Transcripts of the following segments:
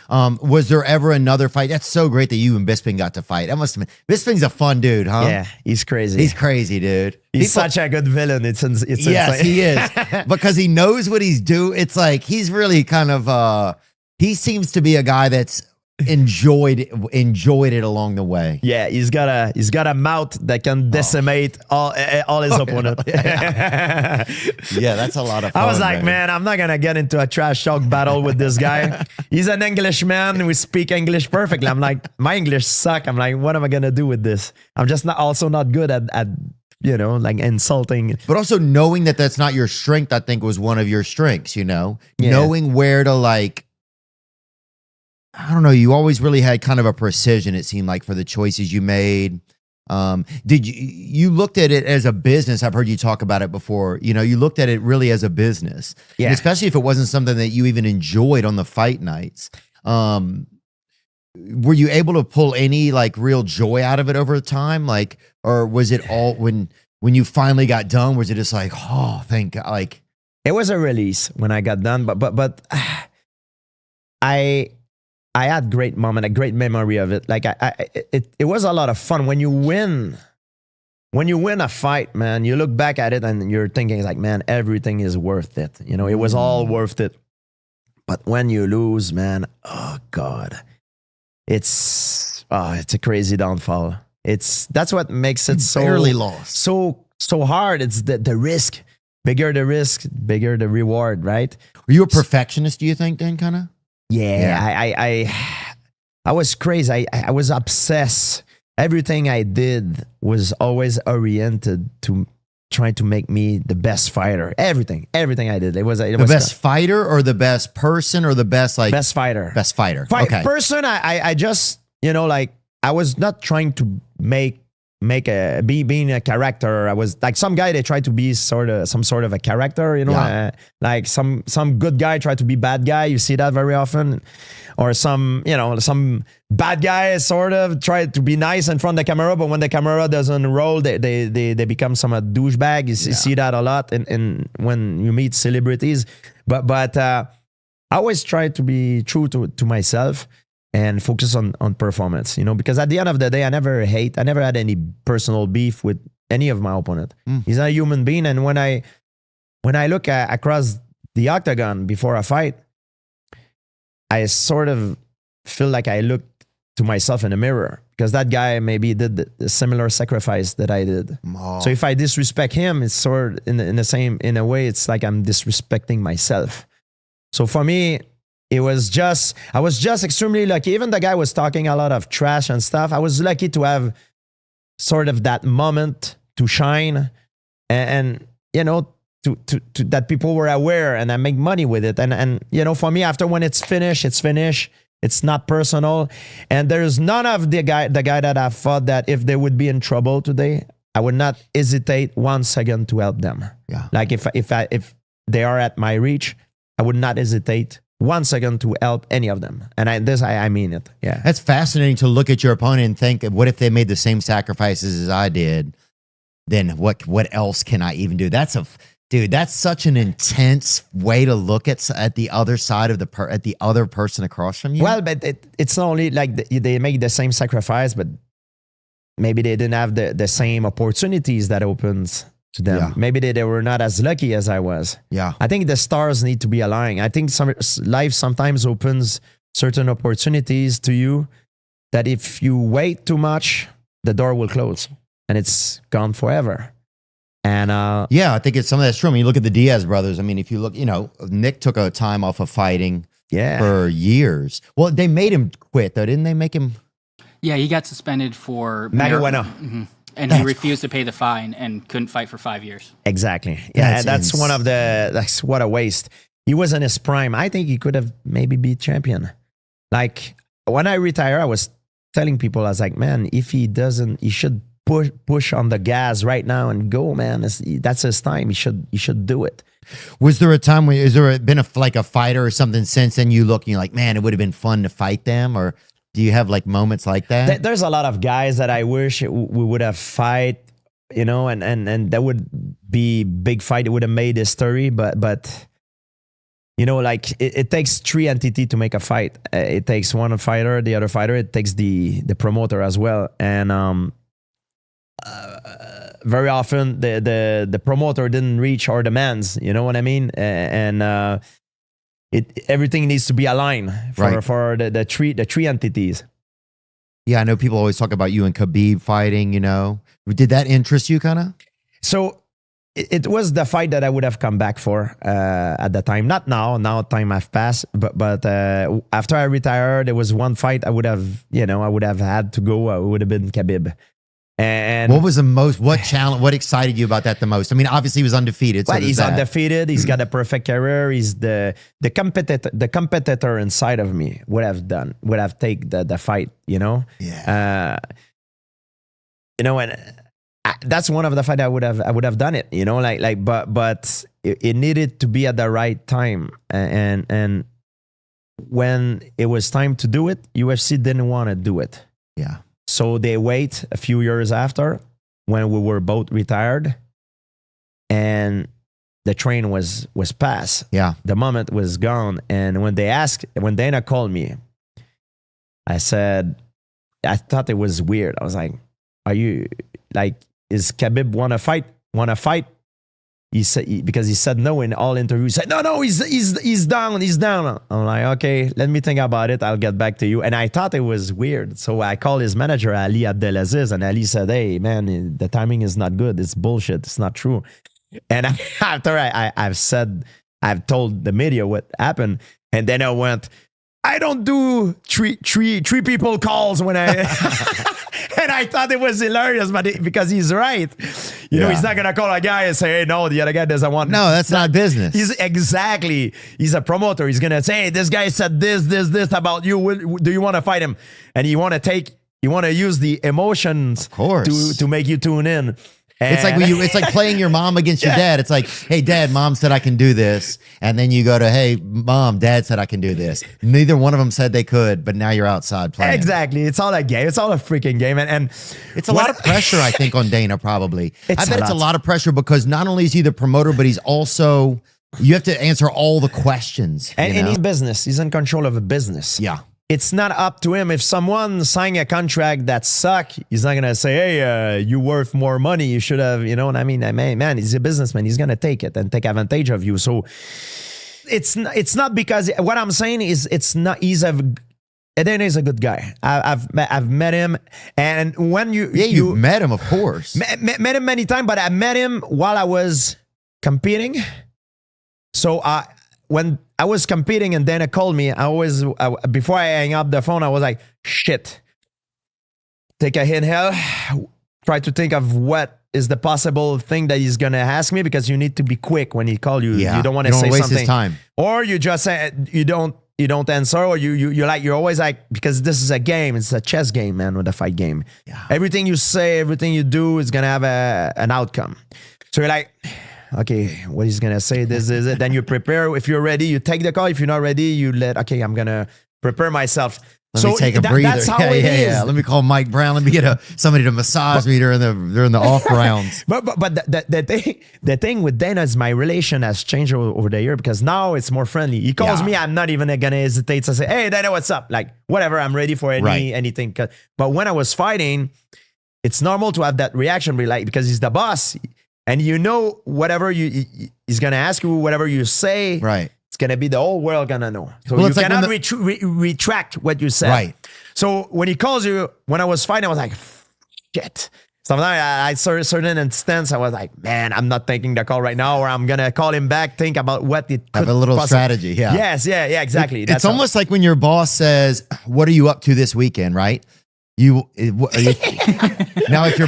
Was there ever another fight? That's so great that you and Bisping got to fight. That must have been. Bisping's a fun dude, huh? Yeah, he's crazy. He's crazy, dude. He's such a good villain. It's yes, he is because he knows what he's doing. It's like he's really kind of. He seems to be a guy that's enjoyed it along the way. Yeah, he's got a mouth that can decimate all his opponent. Yeah, that's a lot of fun. I was like, man, I'm not gonna get into a trash talk battle with this guy. He's an Englishman. We speak English perfectly. I'm like, my English suck. I'm like, what am I gonna do with this? I'm just not good at like insulting. But also knowing that that's not your strength, I think was one of your strengths. Knowing where to I don't know. You always really had kind of a precision, it seemed like, for the choices you made. Did you looked at it as a business? I've heard you talk about it before. You looked at it really as a business, and especially if it wasn't something that you even enjoyed on the fight nights. Were you able to pull any real joy out of it over time? Or was it all when you finally got done? Was it just like, oh, thank God? It was a release when I got done, but I had great moment, a great memory of it. It was a lot of fun when you win. When you win a fight, man, you look back at it and you're thinking like, man, everything is worth it. It was all worth it. But when you lose, man, oh God, it's a crazy downfall. That's what makes it barely lost. So hard. It's the risk. Bigger the risk, bigger the reward, right? Were you a perfectionist, do you think, then, kind of? Yeah. I was crazy. I was obsessed. Everything I did was always oriented to trying to make me the best fighter. Everything I did. It was the best fighter or the best person or the best best fighter. Best fighter. Okay. Person. I just I was not trying to being a character. I was like some guy that tried to be some sort of a character, like some good guy tried to be bad guy. You see that very often, or some bad guy sort of try to be nice in front of the camera, but when the camera doesn't roll, they become some douchebag. You see that a lot in when you meet celebrities. But I always try to be true to myself and focus on performance, because at the end of the day, I never had any personal beef with any of my opponent. He's a human being. And when I look across the octagon before a fight, I sort of feel like I look to myself in the mirror because that guy maybe did the similar sacrifice that I did. Oh. So if I disrespect him, it's sort of in a way, it's like I'm disrespecting myself. So for me, I was just extremely lucky. Even the guy was talking a lot of trash and stuff. I was lucky to have sort of that moment to shine and to that people were aware and I make money with it. And for me, after when it's finished, it's finished. It's not personal. And there's none of the guy that I thought that if they would be in trouble today, I would not hesitate 1 second to help them. Yeah. Like if they are at my reach, I would not hesitate 1 second to help any of them. And I mean it. Yeah. That's fascinating to look at your opponent and think, what if they made the same sacrifices as I did? Then what else can I even do? That's such an intense way to look at the other side of at the other person across from you. Well, but it's not only like they make the same sacrifice, but maybe they didn't have the same opportunities that opens to them. Yeah. Maybe they were not as lucky as I was. Yeah. I think the stars need to be aligning. I think life sometimes opens certain opportunities to you that if you wait too much, the door will close and it's gone forever. And yeah, I think it's some of that's true. I mean, you look at the Diaz brothers. I mean, if you look, Nick took a time off of fighting for years. Well, they made him quit though, didn't they make him? Yeah, he got suspended for marijuana. Mm-hmm. And he refused to pay the fine and couldn't fight for 5 years. Exactly. Yeah, that's what a waste. He was in his prime. I think he could have maybe be champion. Like when I retire, I was telling people, I was like, man, if he doesn't, he should push on the gas right now and go, man. That's his time. He should do it. Was there a time when, has there been a fighter or something since then you look and you're like, man, it would have been fun to fight them? Or do you have moments like that? There's a lot of guys that I wish we would have fight, and that would be big fight. It would have made history, but you know, like it takes three entities to make a fight. It takes one fighter, the other fighter. It takes the promoter as well, and very often the promoter didn't reach our demands. You know what I mean? And everything needs to be aligned for the three entities. Yeah, I know people always talk about you and Khabib fighting, you know. Did that interest you kind of? So it was the fight that I would have come back for at the time. Not now. Now time have passed. But after I retired, there was one fight I would have had to go. It would have been Khabib. And what was what excited you about that the most? I mean, obviously he was undefeated. So he's undefeated. He's got a perfect career. He's the competitor inside of me would have taken the fight, you know? Yeah. You know, and that's one of the fight I would have done it, you know, but it needed to be at the right time. And when it was time to do it, UFC didn't want to do it. Yeah. So they wait a few years after when we were both retired and the train was passed. Yeah. The moment was gone. And when Dana called me, I thought it was weird. I was like, are you like, is Khabib want to fight? He said, because he said no in all interviews. He said, no, he's down. I'm like, okay, let me think about it. I'll get back to you. And I thought it was weird. So I called his manager, Ali Abdelaziz, and Ali said, hey, man, the timing is not good. It's bullshit. It's not true. And after I've told the media what happened. And then I went, I don't do three people calls when I... And I thought it was hilarious, but because he's right. You know, he's not going to call a guy and say, hey, no, the other guy doesn't want... No, that's not business. He's a promoter. He's going to say, hey, this guy said this about you. Do you want to fight him? And you want to use the emotions of course. to make you tune in. And It's like playing your mom against your dad. It's like, hey, dad, mom said I can do this. And then you go to, hey, mom, dad said I can do this. Neither one of them said they could, but now you're outside playing. Exactly. It's all a game. It's all a freaking game. And it's a lot of pressure, I think, on Dana, probably. I bet it's a lot of pressure because not only is he the promoter, but he's also, you have to answer all the questions. And he's business. He's in control of a business. Yeah. It's not up to him. If someone sign a contract that suck, he's not gonna say, "Hey, you worth more money. You should have." You know what I mean? Man, he's a businessman. He's gonna take it and take advantage of you. So it's not because what I'm saying is it's not. Eden is a good guy. I've met him, and when you've met him, of course, met him many times. But I met him while I was competing. So when I was competing and Dana called me, before I hang up the phone, I was like, shit. Take a inhale. Try to think of what is the possible thing that he's going to ask me, because you need to be quick when he calls you. Yeah. You don't want to say waste something. his time. Or you just say, you don't answer, or you're always like, because this is a game. It's a chess game, man, with a fight game. Yeah. Everything you say, everything you do is going to have an outcome. So you're like, okay, what he's gonna say, this is it. Then you prepare. If you're ready, you take the call. If you're not ready, okay, I'm gonna prepare myself. Let me take a breather. That's how it is. Yeah. Let me call Mike Brown. Let me get somebody to massage me during the off rounds. But the thing with Dana is my relation has changed over the year, because now it's more friendly. He calls me, I'm not even gonna hesitate to say, hey, Dana, what's up? Like, whatever, I'm ready for anything. But when I was fighting, it's normal to have that reaction, because he's the boss. And you know, whatever he's gonna ask you, whatever you say, right? It's gonna be the whole world gonna know. So you cannot retract what you said. Right. So when he calls you, when I was fighting, I was like, shit. Sometimes I saw a certain instance, I was like, man, I'm not taking the call right now, or I'm gonna call him back, think about what it could have a little strategy. Yeah. Yes. Yeah. Exactly. It's almost like when your boss says, "What are you up to this weekend?" Right? Now, if your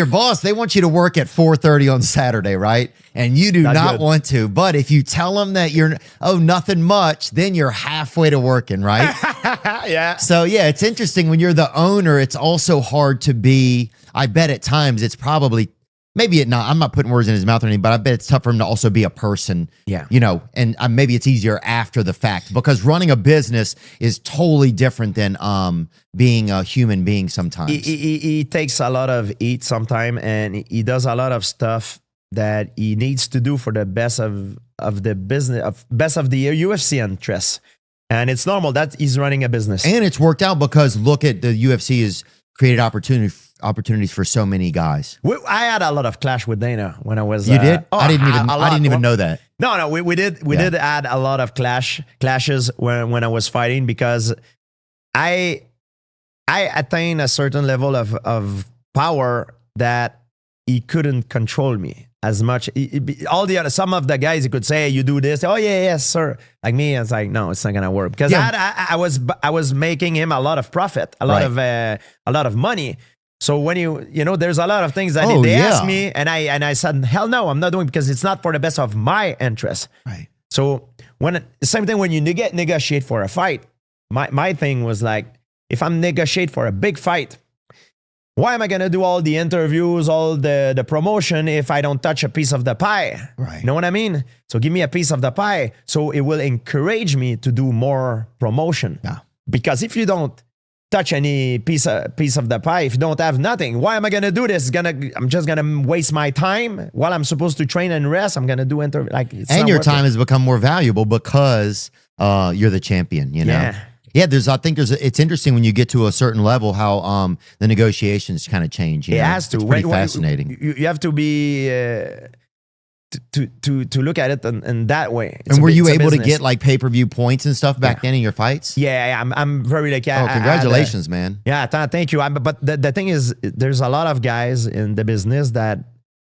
boss, they want you to work at 4:30 on Saturday, right? And you do not want to. But if you tell them that nothing much, then you're halfway to working, right? Yeah. So yeah, it's interesting when you're the owner. It's also hard to be. I bet at times it's probably. Maybe I'm not putting words in his mouth or anything, but I bet it's tough for him to also be a person. Yeah. You know, and maybe it's easier after the fact, because running a business is totally different than being a human being sometimes. He takes a lot of heat sometimes, and he does a lot of stuff that he needs to do for the best of of the business of best of the UFC interests, and it's normal that he's running a business. And it's worked out because look at the UFC has created opportunities for so many guys. I had a lot of clash with Dana when I was. You did? Oh, I didn't even know that. No, we did add a lot of clashes when I was fighting because I attained a certain level of power that he couldn't control me as much. Some of the guys, he could say, "You do this." Oh yeah, yes, sir. Like me, it's like, no, it's not gonna work because I was making him a lot of profit, a lot of money. So when there's a lot of things that they asked me, and I said, hell no, I'm not doing because it's not for the best of my interest. Right. So same thing when you negotiate for a fight, my thing was like, if I'm negotiate for a big fight, why am I gonna do all the interviews, all the promotion if I don't touch a piece of the pie? Right. You know what I mean? So give me a piece of the pie, so it will encourage me to do more promotion. Yeah. Because if you don't touch any piece of the pie, if you don't have nothing, why am I gonna do this? I'm just gonna waste my time while I'm supposed to train and rest. I'm gonna do interview and your time has become more valuable because you're the champion. You know. Yeah, it's interesting when you get to a certain level how the negotiations kind of change. It has to. It's pretty fascinating. You have to be to look at it in that way. And were you able to get like pay-per-view points and stuff back then in your fights? Yeah, I'm very like. Oh, congratulations, man. Yeah, thank you. But the thing is, there's a lot of guys in the business that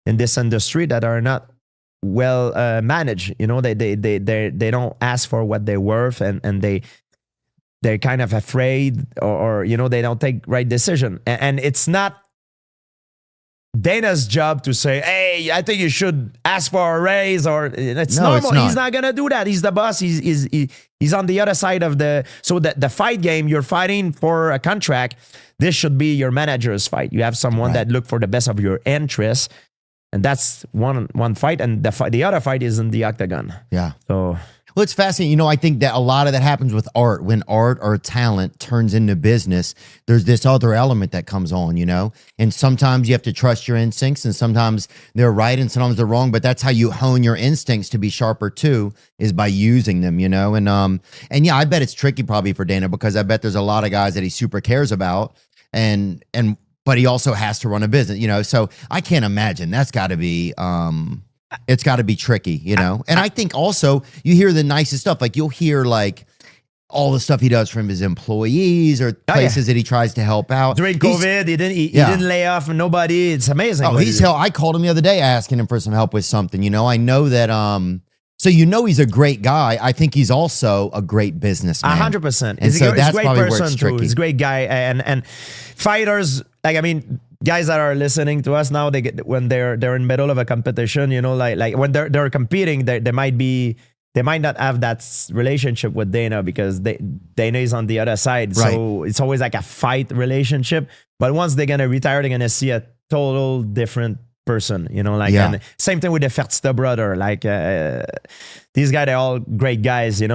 in this industry that are not well managed. You know, they don't ask for what they're worth, and they're kind of afraid or they don't take right decision. And it's not Dana's job to say, hey, I think you should ask for a raise or it's normal. It's not. He's not going to do that. He's the boss. He's on the other side of so the fight game, you're fighting for a contract. This should be your manager's fight. You have someone that look for the best of your interests. And that's one fight. And the other fight is in the octagon. Yeah. So... Well, it's fascinating. I think that a lot of that happens with art. When art or talent turns into business, there's this other element that comes on, And sometimes you have to trust your instincts, and sometimes they're right and sometimes they're wrong. But that's how you hone your instincts to be sharper too, is by using them, And yeah, I bet it's tricky probably for Dana because I bet there's a lot of guys that he super cares about, but he also has to run a business, So I can't imagine that's got to be. It's got to be tricky, And I think also you hear the nicest stuff. Like you'll hear like all the stuff he does from his employees or places that he tries to help out. During COVID, he didn't lay off nobody. It's amazing. Oh, I called him the other day asking him for some help with something. I know that so he's a great guy. I think he's also a great businesman. 100%. And so that's probably where it's tricky. He's a great guy. And fighters, guys that are listening to us now, when they're in the middle of a competition, like when they're competing, they might not have that relationship with Dana because Dana is on the other side. Right. So it's always like a fight relationship. But once they're gonna retire, they're gonna see a total different person, and same thing with the Fertitta brother. Like these guys, they're all great guys, and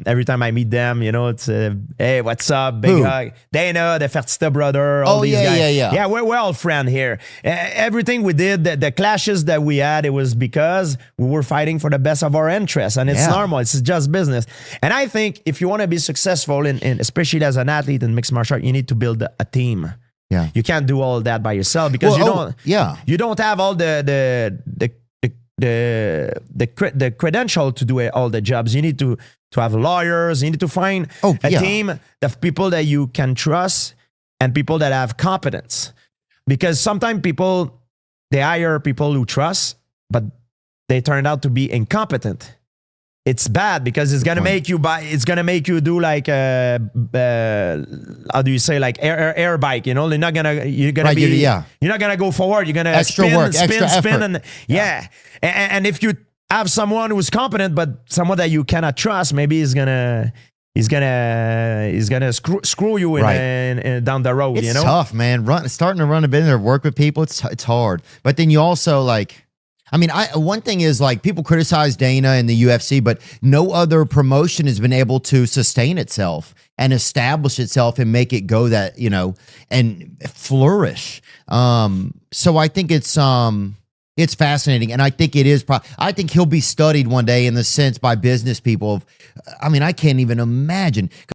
every time I meet them, it's hey, what's up, big hug. Dana, the Fertitta brother, all these guys. Yeah, we're all friends here. Everything we did, the clashes that we had, it was because we were fighting for the best of our interests, and it's normal. It's just business. And I think if you want to be successful, in especially as an athlete in mixed martial art, you need to build a team. Yeah, you can't do all that by yourself because you don't have all the credential to do all the jobs. You need to have lawyers. You need to find a team of people that you can trust and people that have competence. Because sometimes they hire people who trust, but they turn out to be incompetent. It's bad because it's gonna make you do like how do you say, like air bike, you're not gonna go forward, you're gonna spin and and if you have someone who's competent but someone that you cannot trust, maybe he's gonna screw you down the road. It's tough, man. Starting to run a business or work with people, it's hard. But then you also one thing is like people criticize Dana and the UFC, but no other promotion has been able to sustain itself and establish itself and make it go that, and flourish. So I think it's It's fascinating, and I think it is. I think he'll be studied one day in the sense by business people. I mean, I can't even imagine.